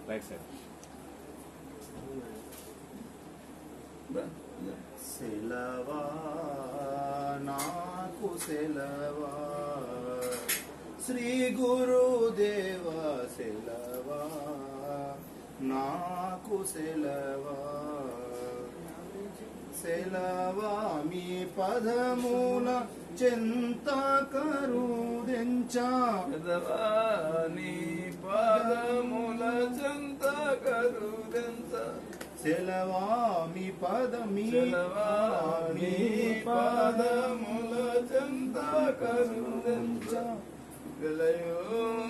Right side సెలవా నాకు సెలవా శ్రీ గురుదేవ సెలవా నాకు సెలవా సెలవా మీ పదమూల చింత కరుదెంచా నీ పదముల చింత కరుదెంచ సెలవా మీ సెలవా నీ పదముల చింత కరుదెంచ విలయో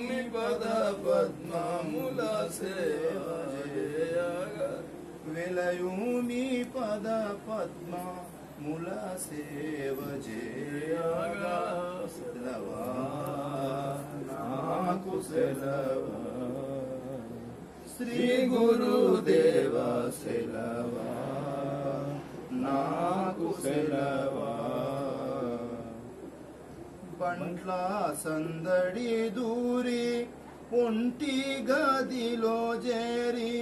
మీ పద పద్మముల సేవ చేయగా విలయు మీ పద పద్మ ముల సేవ చేయగా సెలవా నాకు సెలవా శ్రీ గురుదేవ సెలవా నాకు సెలవా బంట్ల సందడి దూరి ఒంటి గదిలో చేరి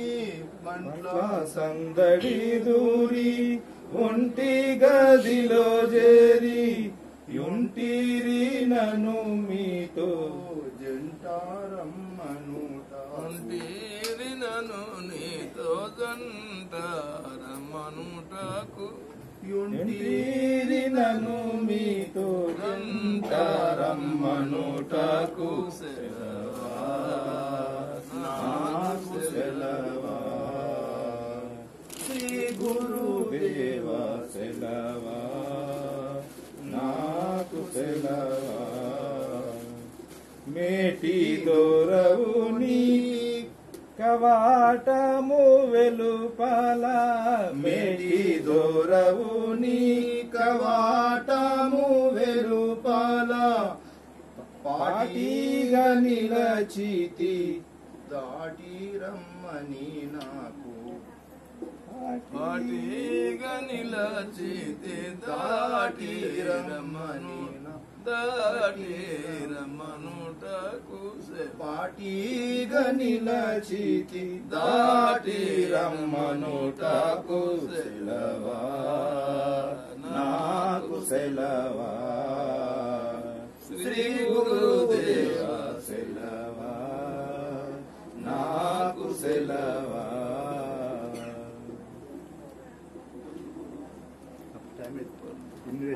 బంట్ల సందడి దూరి ఒంటి గదిలో చేరి యుంటిరి నను మీతో జంటారమ్మనుట అంటీరి నను నీతో జంటారమ్మనుటకు యుంటిరి నను మీతో జంటారమ్మనుటకు సెలవా నాకు సెలవా శ్రీ గురుదేవ సెలవా నాకు సెలవా మేటి దొరవు నీ కవాటము వెలుపల మేటి దొరవు నీ కవాటము వెలుపల పాటిగా నిలచితి దాటి రమ్మని నాకు పాటిగా నిలచితి దాటి రమ్మను దాటి రమ్మనుటకు పాటిగా నిలచితి దాటి రమ్మనుటకు సెలవా నాకు సెలవా శ్రీ గురుదేవ సెలవా నాకు సెలవా టైం అయిపోయింది.